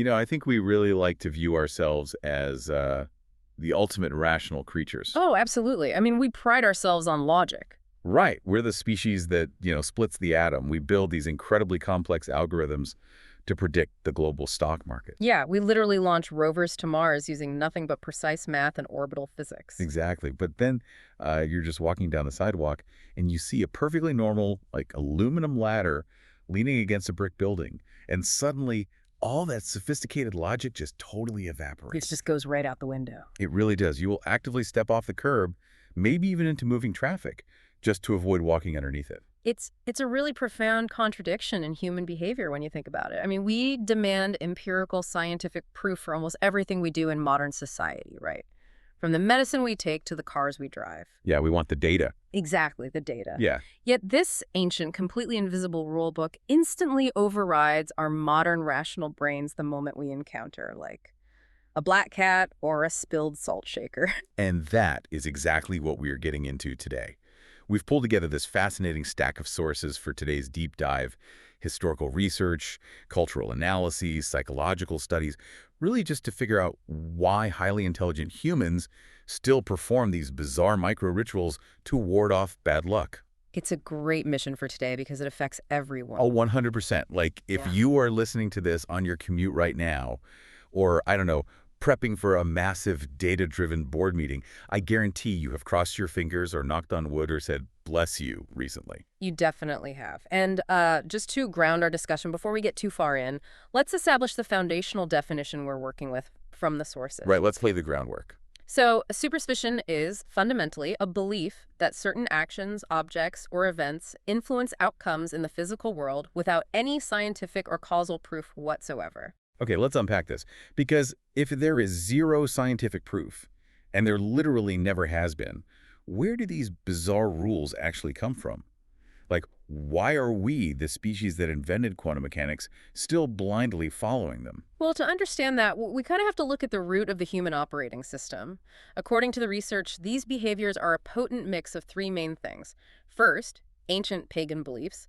I think we really like to view ourselves as the ultimate rational creatures. Oh, absolutely. I mean, we pride ourselves on logic. Right. We're the species that, splits the atom. We build these incredibly complex algorithms to predict the global stock market. Yeah, we literally launch rovers to Mars using nothing but precise math and orbital physics. Exactly. But then you're just walking down the sidewalk and you see a perfectly normal, like, aluminum ladder leaning against a brick building. And suddenly, all that sophisticated logic just totally It evaporates. just goes right out the window. It really does. You will actively step off the curb, maybe even into moving traffic, just to avoid walking underneath it. It's a really profound contradiction in human behavior when you think about it. I mean, we demand empirical scientific proof for almost everything we do in modern society, right? From the medicine we take to the cars we drive. Yeah, we want the data. Exactly, the data. Yeah. Yet this ancient, completely invisible rulebook instantly overrides our modern rational brains the moment we encounter, like a black cat or a spilled salt shaker. And that is exactly what we are getting into today. We've pulled together this fascinating stack of sources for today's deep dive: historical research, cultural analyses, psychological studies, really just to figure out why highly intelligent humans still perform these bizarre micro-rituals to ward off bad luck. It's a great mission for today because it affects Oh, everyone. 100%. Like, if Yeah. you are listening to this on your commute right now, or, I don't know, prepping for a massive data-driven board meeting, I guarantee you have crossed your fingers or knocked on wood or said, "bless you," recently. You definitely have. And just to ground our discussion before we get too far in, let's establish the foundational definition we're working with from the sources. Right, let's lay the groundwork. So, a superstition is fundamentally a belief that certain actions, objects, or events influence outcomes in the physical world without any scientific or causal proof whatsoever. Okay, let's unpack this. Because if there is zero scientific proof, and there literally never has been, where do these bizarre rules actually come from? Like, why are we, the species that invented quantum mechanics, still blindly following them? Well, to understand that, we kind of have to look at the root of the human operating system. According to the research, these behaviors are a potent mix of three main things. First, ancient pagan beliefs.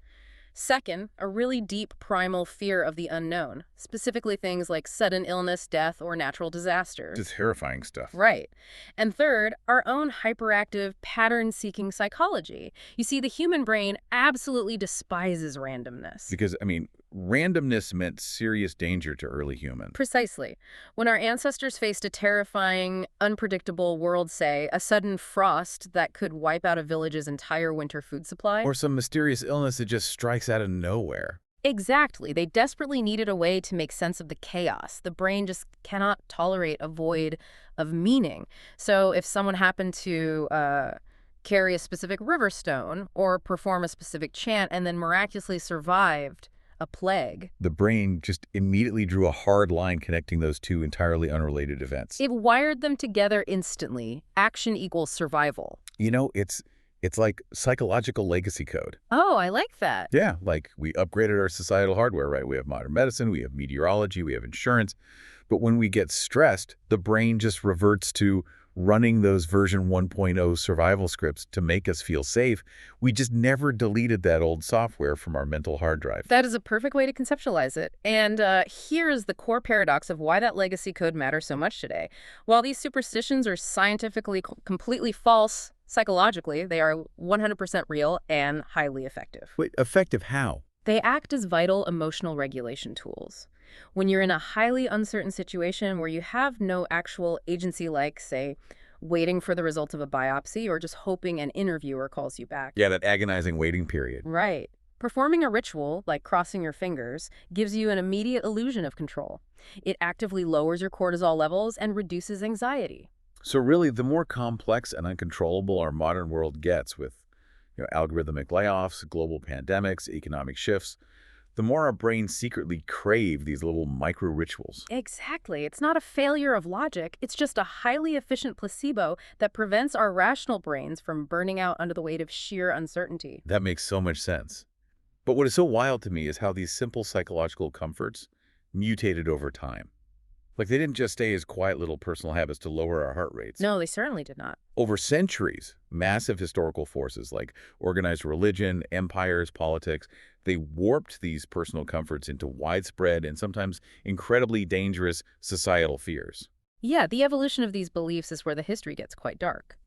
Second, a really deep primal fear of the unknown, specifically things like sudden illness, death, or natural disasters. Just terrifying stuff. Right. And third, our own hyperactive, pattern-seeking psychology. You see, the human brain absolutely despises randomness. Because, I mean, randomness meant serious danger to early humans. Precisely. When our ancestors faced a terrifying, unpredictable world, say, a sudden frost that could wipe out a village's entire winter food supply. Or some mysterious illness that just strikes out of nowhere. Exactly. They desperately needed a way to make sense of the chaos. The brain just cannot tolerate a void of meaning. So if someone happened to carry a specific river stone or perform a specific chant and then miraculously survived a plague, The brain just immediately drew a hard line connecting those two entirely unrelated events. it wired them together instantly. Action equals survival. It's like psychological legacy code. Oh, I like that. Yeah, like we upgraded our societal hardware, right? We have modern medicine, we have meteorology, we have insurance. But when we get stressed, the brain just reverts to running those version 1.0 survival scripts to make us feel safe. We just never deleted that old software from our mental hard drive. That is a perfect way to conceptualize it. And here is the core paradox of why that legacy code matters so much today. While these superstitions are scientifically completely false, psychologically, they are 100% real and highly effective. Wait, effective how? They act as vital emotional regulation tools. When you're in a highly uncertain situation where you have no actual agency, like, say, waiting for the results of a biopsy or just hoping an interviewer calls you back. Yeah, that agonizing waiting period. Right. Performing a ritual, like crossing your fingers, gives you an immediate illusion of control. It actively lowers your cortisol levels and reduces anxiety. So really, the more complex and uncontrollable our modern world gets with algorithmic layoffs, global pandemics, economic shifts, the more our brains secretly crave these little micro-rituals. Exactly. It's not a failure of logic. It's just a highly efficient placebo that prevents our rational brains from burning out under the weight of sheer uncertainty. That makes so much sense. But what is so wild to me is how these simple psychological comforts mutated over time. Like they didn't just stay as quiet little personal habits to lower our heart rates. No, they certainly did not. Over centuries, massive historical forces like organized religion, empires, politics, they warped these personal comforts into widespread and sometimes incredibly dangerous societal fears. Yeah, the evolution of these beliefs is where the history gets quite dark.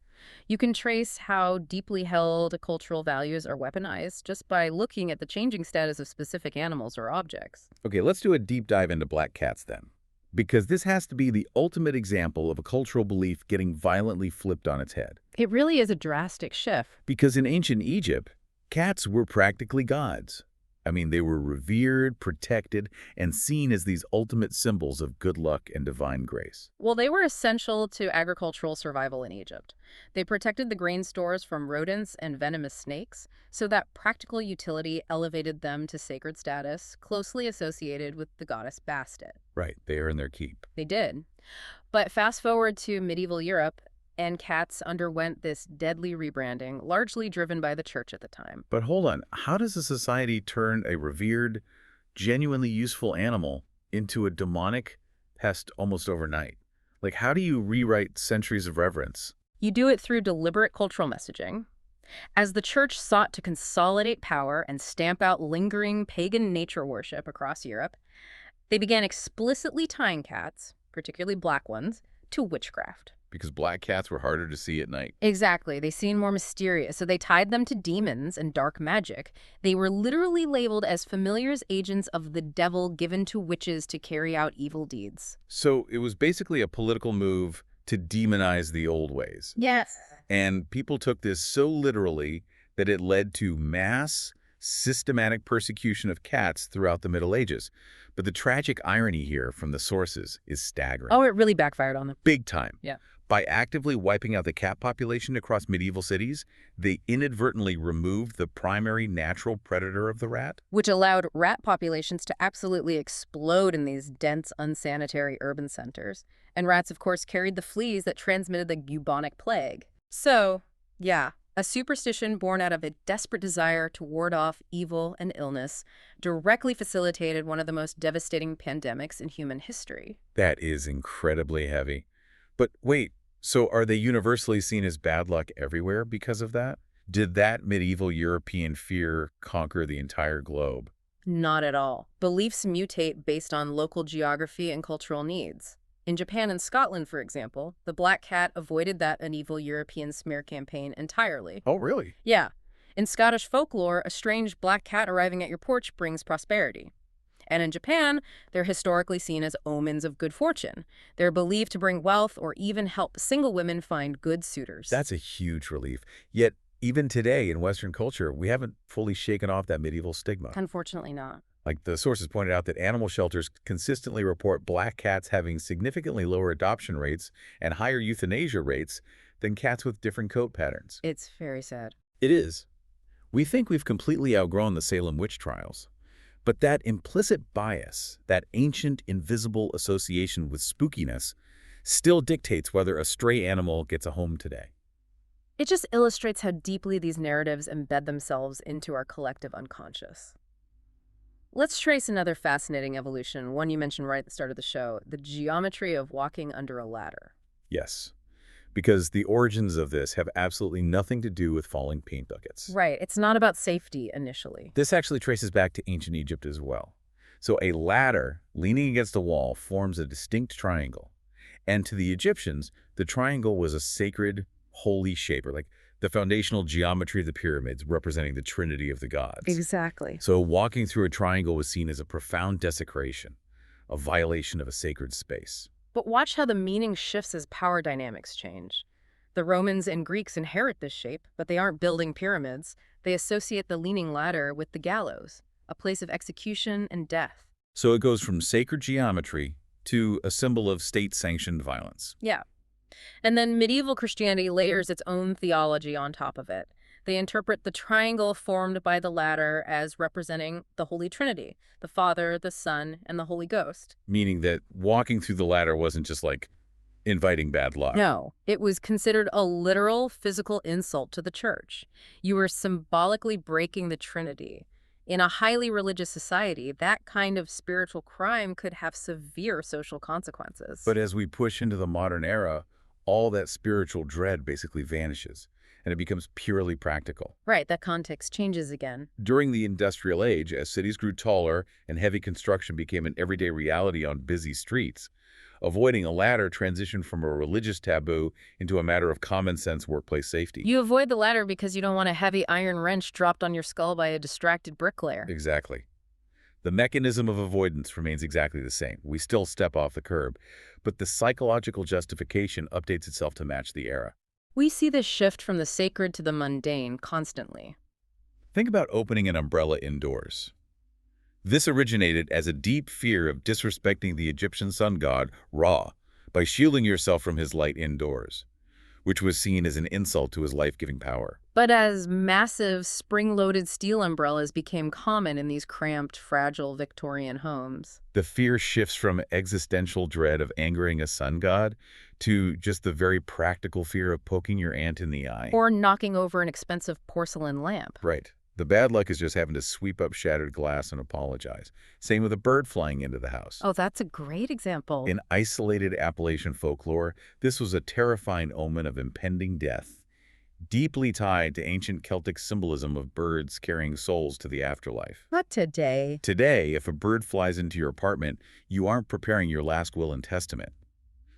You can trace how deeply held cultural values are weaponized just by looking at the changing status of specific animals or objects. Okay, let's do a deep dive into black cats then. Because this has to be the ultimate example of a cultural belief getting violently flipped on its head. It really is a drastic shift. Because in ancient Egypt, cats were practically gods. I mean, they were revered, protected, and seen as these ultimate symbols of good luck and divine grace. Well, they were essential to agricultural survival in Egypt. They protected the grain stores from rodents and venomous snakes, so that practical utility elevated them to sacred status, closely associated with the goddess Bastet. Right, they earn their keep. They did. But fast forward to medieval Europe, and cats underwent this deadly rebranding, largely driven by the church at the time. But hold on, how does a society turn a revered, genuinely useful animal into a demonic pest almost overnight? Like, how do you rewrite centuries of reverence? You do it through deliberate cultural messaging. As the church sought to consolidate power and stamp out lingering pagan nature worship across Europe, they began explicitly tying cats, particularly black ones, to witchcraft. Because black cats were harder to see at night. Exactly. They seemed more mysterious, so they tied them to demons and dark magic. They were literally labeled as familiars, agents of the devil given to witches to carry out evil deeds. So it was basically a political move to demonize the old ways. Yes. And people took this so literally that it led to mass, systematic persecution of cats throughout the Middle Ages. But the tragic irony here from the sources is staggering. Oh, it really backfired on them. Big time. Yeah. By actively wiping out the cat population across medieval cities, they inadvertently removed the primary natural predator of the rat. Which allowed rat populations to absolutely explode in these dense, unsanitary urban centers. And rats, of course, carried the fleas that transmitted the bubonic plague. So, yeah, a superstition born out of a desperate desire to ward off evil and illness directly facilitated one of the most devastating pandemics in human history. That is incredibly heavy. But wait, so are they universally seen as bad luck everywhere because of that? Did that medieval European fear conquer the entire globe? Not at all. Beliefs mutate based on local geography and cultural needs. In Japan and Scotland, for example, the black cat avoided that uneven European smear campaign entirely. Oh, really? Yeah. In Scottish folklore, a strange black cat arriving at your porch brings prosperity. And in Japan, they're historically seen as omens of good fortune. They're believed to bring wealth or even help single women find good suitors. That's a huge relief. Yet, even today in Western culture, we haven't fully shaken off that medieval stigma. Unfortunately not. Like the sources pointed out that animal shelters consistently report black cats having significantly lower adoption rates and higher euthanasia rates than cats with different coat patterns. It's very sad. It is. We think we've completely outgrown the Salem witch trials. But that implicit bias, that ancient invisible association with spookiness, still dictates whether a stray animal gets a home today. It just illustrates how deeply these narratives embed themselves into our collective unconscious. Let's trace another fascinating evolution, one you mentioned right at the start of the show, the geometry of walking under a ladder. Yes, because the origins of this have absolutely nothing to do with falling paint buckets. Right, it's not about safety initially. This actually traces back to ancient Egypt as well. So a ladder leaning against a wall forms a distinct triangle. And to the Egyptians, the triangle was a sacred, holy shape, or like the foundational geometry of the pyramids representing the trinity of the gods. Exactly. So walking through a triangle was seen as a profound desecration, a violation of a sacred space. But watch how the meaning shifts as power dynamics change. The Romans and Greeks inherit this shape, but they aren't building pyramids. They associate the leaning ladder with the gallows, a place of execution and death. So it goes from sacred geometry to a symbol of state-sanctioned violence. Yeah. And then medieval Christianity layers its own theology on top of it. They interpret the triangle formed by the ladder as representing the Holy Trinity, the Father, the Son, and the Holy Ghost. Meaning that walking through the ladder wasn't just like inviting bad luck. No, it was considered a literal physical insult to the church. You were symbolically breaking the Trinity. In a highly religious society, that kind of spiritual crime could have severe social consequences. But as we push into the modern era, all that spiritual dread basically vanishes, and it becomes purely practical. Right, that context changes again. During the industrial age, as cities grew taller and heavy construction became an everyday reality on busy streets, avoiding a ladder transitioned from a religious taboo into a matter of common sense workplace safety. You avoid the ladder because you don't want a heavy iron wrench dropped on your skull by a distracted bricklayer. Exactly. The mechanism of avoidance remains exactly the same. We still step off the curb, but the psychological justification updates itself to match the era. We see this shift from the sacred to the mundane constantly. Think about opening an umbrella indoors. This originated as a deep fear of disrespecting the Egyptian sun god, Ra, by shielding yourself from his light indoors, which was seen as an insult to his life-giving power. But as massive spring-loaded steel umbrellas became common in these cramped, fragile Victorian homes, The fear shifts from existential dread of angering a sun god to just the very practical fear of poking your aunt in the eye. or knocking over an expensive porcelain lamp. Right. The bad luck is just having to sweep up shattered glass and apologize. Same with a bird flying into the house. Oh, that's a great example. In isolated Appalachian folklore, this was a terrifying omen of impending death, deeply tied to ancient Celtic symbolism of birds carrying souls to the afterlife. Not today. Today, if a bird flies into your apartment, you aren't preparing your last will and testament.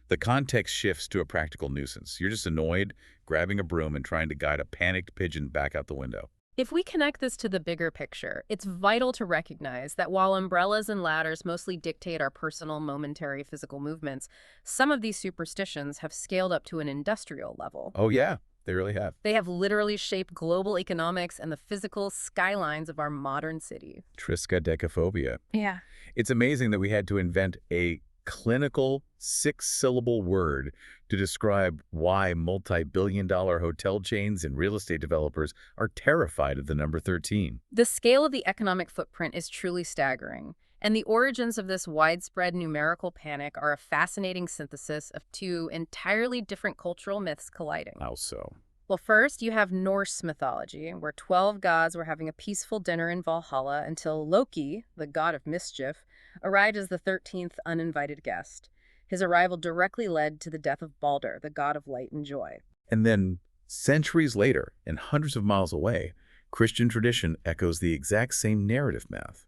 The context shifts to a practical nuisance. You're just annoyed, grabbing a broom and trying to guide a panicked pigeon back out the window. If we connect this to the bigger picture, it's vital to recognize that while umbrellas and ladders mostly dictate our personal, momentary physical movements, some of these superstitions have scaled up to an industrial level. Oh yeah, they really have. They have literally shaped global economics and the physical skylines of our modern city. Triskaidekaphobia. Yeah. It's amazing that we had to invent a clinical six-syllable word to describe why multi-billion-dollar hotel chains and real estate developers are terrified of the number 13. The scale of the economic footprint is truly staggering, and the origins of this widespread numerical panic are a fascinating synthesis of two entirely different cultural myths colliding. How so? Well, first, you have Norse mythology, where 12 gods were having a peaceful dinner in Valhalla until Loki, the god of mischief, arrived as the 13th uninvited guest. His arrival directly led to the death of Balder, the god of light and joy. And then, centuries later, and hundreds of miles away, Christian tradition echoes the exact same narrative math.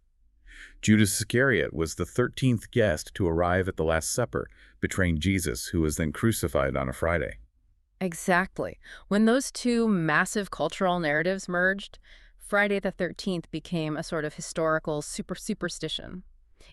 Judas Iscariot was the 13th guest to arrive at the Last Supper, betraying Jesus, who was then crucified on a Friday. Exactly. When those two massive cultural narratives merged, Friday the 13th became a sort of historical superstition.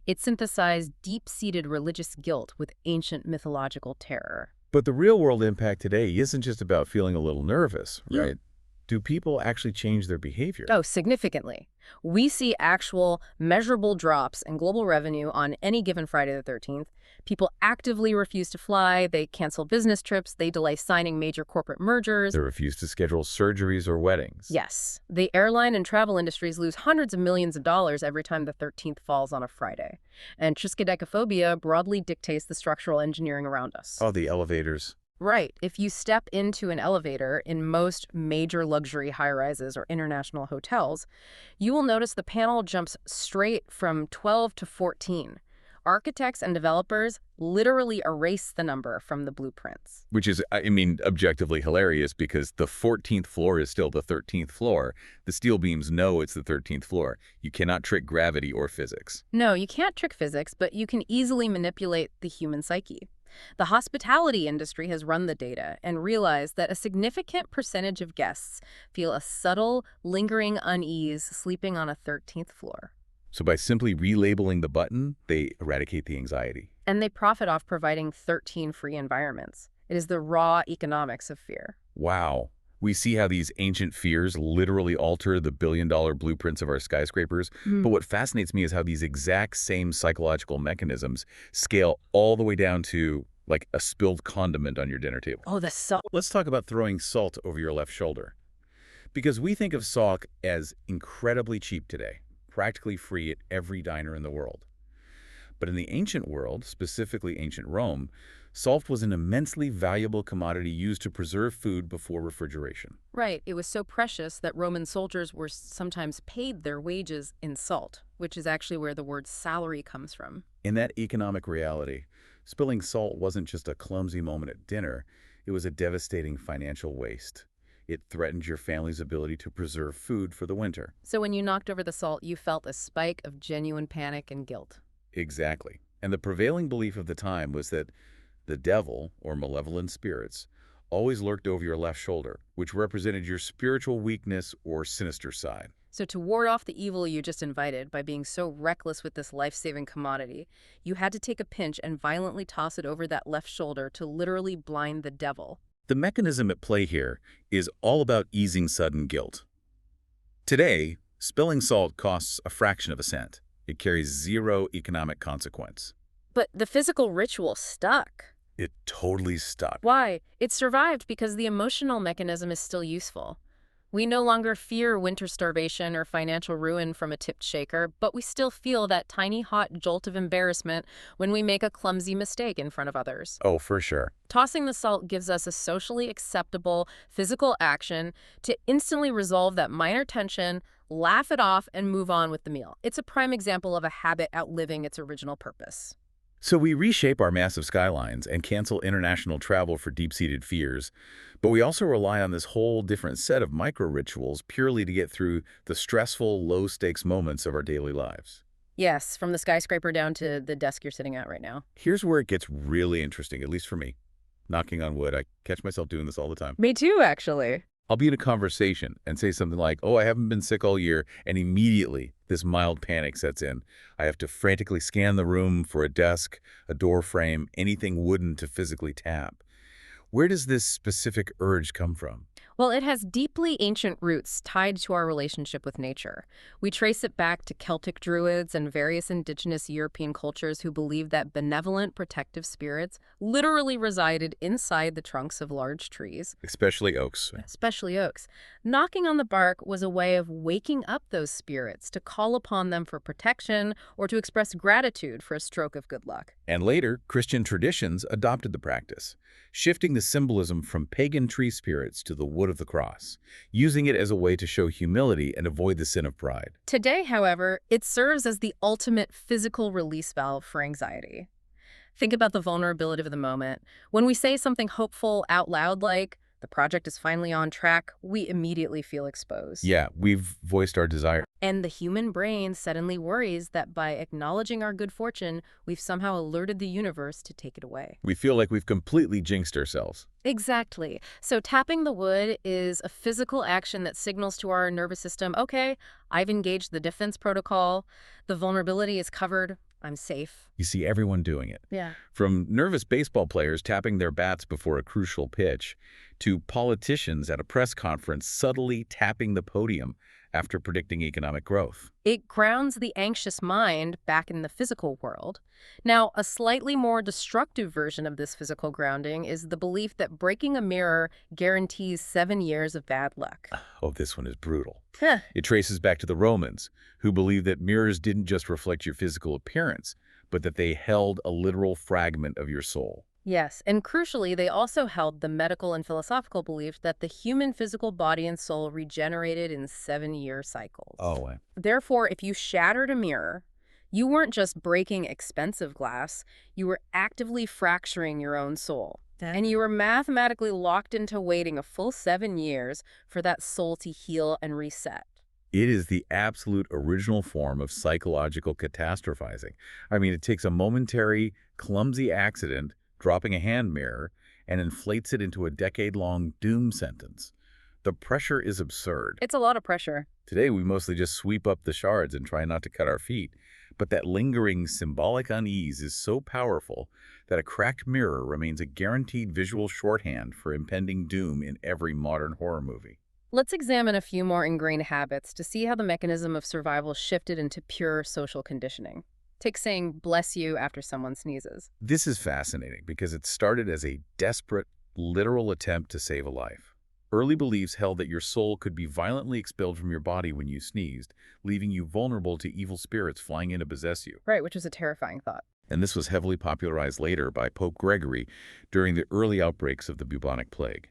It synthesized deep-seated religious guilt with ancient mythological terror. But the real-world impact today isn't just about feeling a little nervous, Yeah. right? Do people actually change their behavior? Oh, significantly. We see actual measurable drops in global revenue on any given Friday the 13th. People actively refuse to fly, they cancel business trips, they delay signing major corporate mergers. They refuse to schedule surgeries or weddings. Yes, the airline and travel industries lose hundreds of millions of dollars every time the 13th falls on a Friday. And triskaidekaphobia broadly dictates the structural engineering around us. Oh, the elevators. Right. If you step into an elevator in most major luxury high-rises or international hotels, you will notice the panel jumps straight from 12 to 14. Architects and developers literally erase the number from the blueprints. Which is, I mean, objectively hilarious because the 14th floor is still the 13th floor. The steel beams know it's the 13th floor. You cannot trick gravity or physics. No, you can't trick physics, but you can easily manipulate the human psyche. The hospitality industry has run the data and realized that a significant percentage of guests feel a subtle, lingering unease sleeping on a 13th floor. So by simply relabeling the button, they eradicate the anxiety. And they profit off providing 13 free environments. It is the raw economics of fear. Wow. We see how these ancient fears literally alter the billion-dollar blueprints of our skyscrapers. But what fascinates me is how these exact same psychological mechanisms scale all the way down to, like, a spilled condiment on your dinner table. Oh, the salt. Let's talk about throwing salt over your left shoulder. Because we think of salt as incredibly cheap today, practically free at every diner in the world. But in the ancient world, specifically ancient Rome, salt was an immensely valuable commodity used to preserve food before refrigeration. Right, it was so precious that Roman soldiers were sometimes paid their wages in salt, which is actually where the word salary comes from. In that economic reality, spilling salt wasn't just a clumsy moment at dinner, it was a devastating financial waste. It threatened your family's ability to preserve food for the winter. So when you knocked over the salt, you felt a spike of genuine panic and guilt. Exactly. And the prevailing belief of the time was that the devil, or malevolent spirits, always lurked over your left shoulder, which represented your spiritual weakness or sinister side. So to ward off the evil you just invited by being so reckless with this life-saving commodity, you had to take a pinch and violently toss it over that left shoulder to literally blind the devil. The mechanism at play here is all about easing sudden guilt. Today, spilling salt costs a fraction of a cent. It carries zero economic consequence. But the physical ritual stuck. It totally stuck. Why? It survived because the emotional mechanism is still useful. We no longer fear winter starvation or financial ruin from a tipped shaker, but we still feel that tiny hot jolt of embarrassment when we make a clumsy mistake in front of others. Oh, for sure. Tossing the salt gives us a socially acceptable physical action to instantly resolve that minor tension, laugh it off, and move on with the meal. It's a prime example of a habit outliving its original purpose. So we reshape our massive skylines and cancel international travel for deep-seated fears, but we also rely on this whole different set of micro-rituals purely to get through the stressful, low-stakes moments of our daily lives. Yes, from the skyscraper down to the desk you're sitting at right now. Here's where it gets really interesting, at least for me. Knocking on wood, I catch myself doing this all the time. Me too, actually. I'll be in a conversation and say something like, oh, I haven't been sick all year, and immediately this mild panic sets in. I have to frantically scan the room for a desk, a door frame, anything wooden to physically tap. Where does this specific urge come from? Well, it has deeply ancient roots tied to our relationship with nature. We trace it back to Celtic druids and various indigenous European cultures who believed that benevolent protective spirits literally resided inside the trunks of large trees, Especially oaks. especially oaks. Knocking on the bark was a way of waking up those spirits to call upon them for protection or to express gratitude for a stroke of good luck. And later, Christian traditions adopted the practice, shifting the symbolism from pagan tree spirits to the wood of the cross, using it as a way to show humility and avoid the sin of pride. Today, however, it serves as the ultimate physical release valve for anxiety. Think about the vulnerability of the moment. When we say something hopeful out loud like, the project is finally on track, we immediately feel exposed. Yeah, we've voiced our desire. And the human brain suddenly worries that by acknowledging our good fortune, we've somehow alerted the universe to take it away. We feel like we've completely jinxed ourselves. Exactly. So tapping the wood is a physical action that signals to our nervous system, okay, I've engaged the defense protocol, the vulnerability is covered, I'm safe. You see everyone doing it. Yeah. From nervous baseball players tapping their bats before a crucial pitch, to politicians at a press conference subtly tapping the podium after predicting economic growth. It grounds the anxious mind back in the physical world. Now, a slightly more destructive version of this physical grounding is the belief that breaking a mirror guarantees 7 years of bad luck. Oh, this one is brutal. Huh. It traces back to the Romans, who believed that mirrors didn't just reflect your physical appearance, but that they held a literal fragment of your soul. Yes, and crucially, they also held the medical and philosophical belief that the human physical body and soul regenerated in 7-year cycles. Oh, Therefore, if you shattered a mirror, you weren't just breaking expensive glass, you were actively fracturing your own soul. And you were mathematically locked into waiting a full 7 years for that soul to heal and reset. it is the absolute original form of psychological catastrophizing. I mean, it takes a momentary, clumsy accident, dropping a hand mirror, and inflates it into a decade-long doom sentence. The pressure is absurd. It's a lot of pressure. Today, we mostly just sweep up the shards and try not to cut our feet. But that lingering symbolic unease is so powerful that a cracked mirror remains a guaranteed visual shorthand for impending doom in every modern horror movie. Let's examine a few more ingrained habits to see how the mechanism of survival shifted into pure social conditioning. Take saying bless you after someone sneezes. This is fascinating because it started as a desperate, literal attempt to save a life. Early beliefs held that your soul could be violently expelled from your body when you sneezed, leaving you vulnerable to evil spirits flying in to possess you. Right, which is a terrifying thought. and this was heavily popularized later by Pope Gregory during the early outbreaks of the bubonic plague.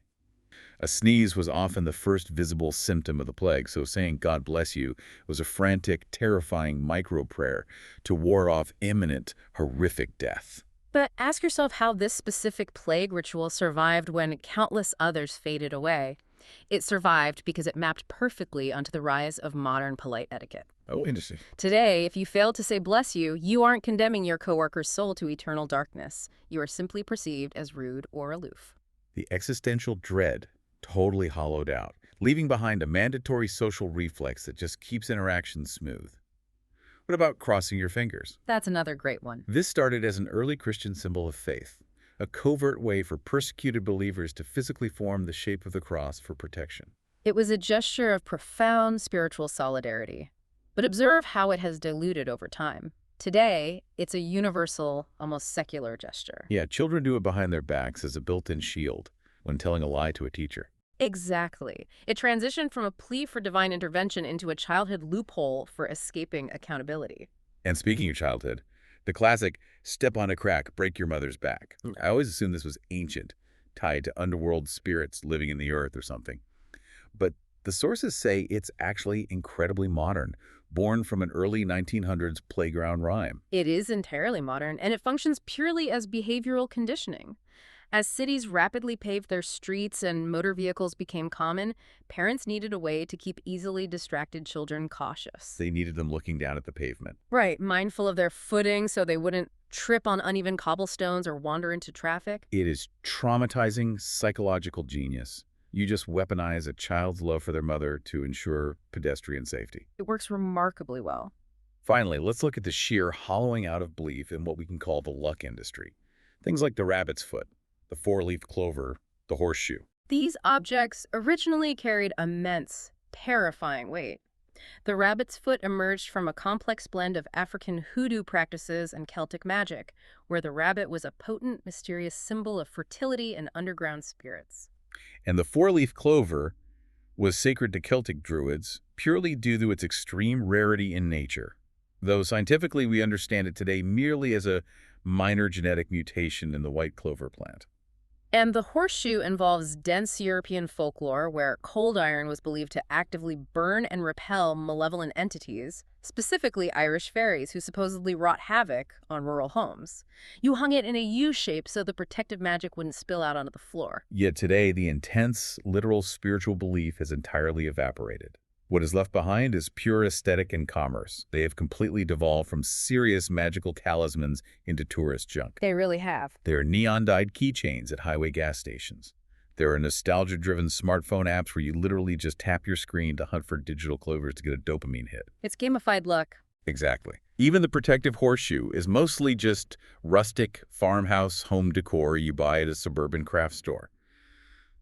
A sneeze was often the first visible symptom of the plague, so saying "God bless you" was a frantic, terrifying micro-prayer to ward off imminent, horrific death. But ask yourself how this specific plague ritual survived when countless others faded away. It survived because it mapped perfectly onto the rise of modern polite etiquette. Oh, interesting. Today, if you fail to say bless you, you aren't condemning your coworker's soul to eternal darkness. You are simply perceived as rude or aloof. The existential dread totally hollowed out, leaving behind a mandatory social reflex that just keeps interactions smooth. What about crossing your fingers? That's another great one. This started as an early Christian symbol of faith, a covert way for persecuted believers to physically form the shape of the cross for protection. It was a gesture of profound spiritual solidarity. But observe how it has diluted over time. Today, it's a universal, almost secular gesture. Yeah, children do it behind their backs as a built-in shield when telling a lie to a teacher. Exactly. It transitioned from a plea for divine intervention into a childhood loophole for escaping accountability. And speaking of childhood, the classic "step on a crack, break your mother's back." I always assumed this was ancient, tied to underworld spirits living in the earth or something. But the sources say it's actually incredibly modern, born from an early 1900s playground rhyme. It is entirely modern, and it functions purely as behavioral conditioning. As cities rapidly paved their streets and motor vehicles became common, parents needed a way to keep easily distracted children cautious. They needed them looking down at the pavement. Right, mindful of their footing so they wouldn't trip on uneven cobblestones or wander into traffic. It is traumatizing psychological genius. You just weaponize a child's love for their mother to ensure pedestrian safety. It works remarkably well. Finally, let's look at the sheer hollowing out of belief in what we can call the luck industry. Things like the rabbit's foot, the four-leaf clover, the horseshoe. These objects originally carried immense, terrifying weight. The rabbit's foot emerged from a complex blend of African hoodoo practices and Celtic magic, where the rabbit was a potent, mysterious symbol of fertility and underground spirits. And the four-leaf clover was sacred to Celtic druids purely due to its extreme rarity in nature, though scientifically we understand it today merely as a minor genetic mutation in the white clover plant. And the horseshoe involves dense European folklore where cold iron was believed to actively burn and repel malevolent entities, specifically Irish fairies who supposedly wrought havoc on rural homes. You hung it in a U shape so the protective magic wouldn't spill out onto the floor. Yet today, the intense, literal spiritual belief has entirely evaporated. What is left behind is pure aesthetic and commerce. They have completely devolved from serious magical talismans into tourist junk. They really have. There are neon-dyed keychains at highway gas stations. There are nostalgia-driven smartphone apps where you literally just tap your screen to hunt for digital clovers to get a dopamine hit. It's gamified luck. Exactly. Even the protective horseshoe is mostly just rustic farmhouse home decor you buy at a suburban craft store.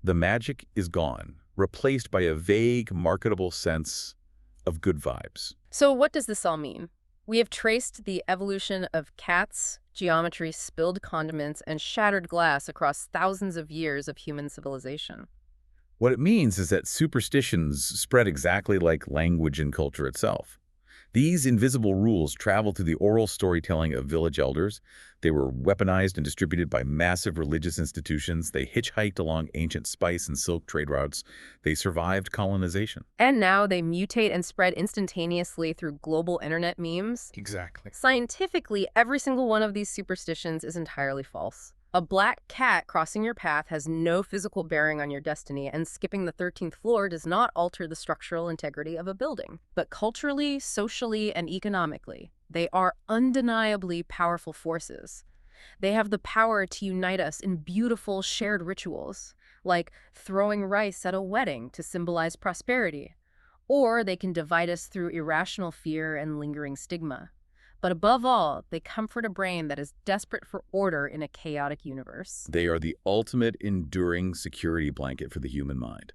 The magic is gone, replaced by a vague, marketable sense of good vibes. So what does this all mean? We have traced the evolution of cats, geometry, spilled condiments, and shattered glass across thousands of years of human civilization. What it means is that superstitions spread exactly like language and culture itself. These invisible rules traveled through the oral storytelling of village elders. They were weaponized and distributed by massive religious institutions. They hitchhiked along ancient spice and silk trade routes. They survived colonization. And now they mutate and spread instantaneously through global internet memes. Exactly. Scientifically, every single one of these superstitions is entirely false. A black cat crossing your path has no physical bearing on your destiny, and skipping the 13th floor does not alter the structural integrity of a building. But culturally, socially, and economically, they are undeniably powerful forces. They have the power to unite us in beautiful shared rituals, like throwing rice at a wedding to symbolize prosperity, or they can divide us through irrational fear and lingering stigma. But above all, they comfort a brain that is desperate for order in a chaotic universe. They are the ultimate enduring security blanket for the human mind.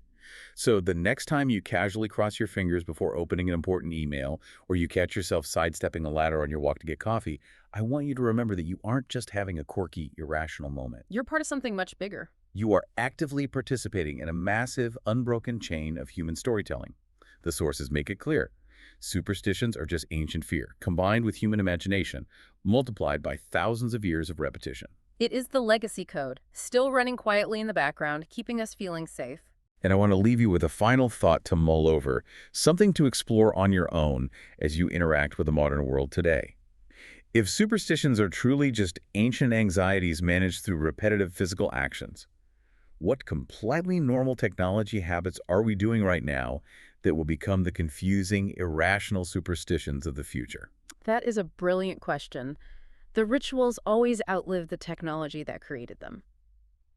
So the next time you casually cross your fingers before opening an important email, or you catch yourself sidestepping a ladder on your walk to get coffee, I want you to remember that you aren't just having a quirky, irrational moment. You're part of something much bigger. You are actively participating in a massive, unbroken chain of human storytelling. The sources make it clear. Superstitions are just ancient fear, combined with human imagination, multiplied by thousands of years of repetition. It is the legacy code, still running quietly in the background, keeping us feeling safe. And I want to leave you with a final thought to mull over, something to explore on your own as you interact with the modern world today. If superstitions are truly just ancient anxieties managed through repetitive physical actions, what completely normal technology habits are we doing right now that will become the confusing, irrational superstitions of the future? That is a brilliant question. The rituals always outlive the technology that created them.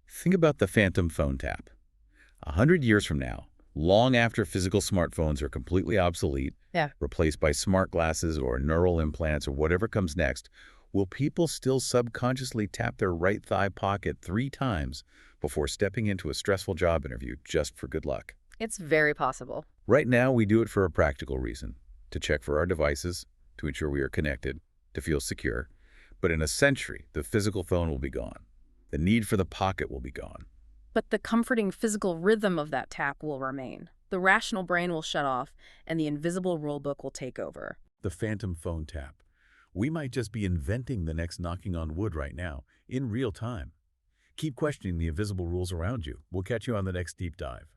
Think about the phantom phone tap. 100 years from now, long after physical smartphones are completely obsolete, Yeah. replaced by smart glasses or neural implants or whatever comes next, will people still subconsciously tap their right thigh pocket 3 times before stepping into a stressful job interview just for good luck? It's very possible. Right now, we do it for a practical reason, to check for our devices, to ensure we are connected, to feel secure. But in a century, the physical phone will be gone. The need for the pocket will be gone. But the comforting physical rhythm of that tap will remain. The rational brain will shut off, and the invisible rulebook will take over. The phantom phone tap. We might just be inventing the next knocking on wood right now, in real time. Keep questioning the invisible rules around you. We'll catch you on the next deep dive.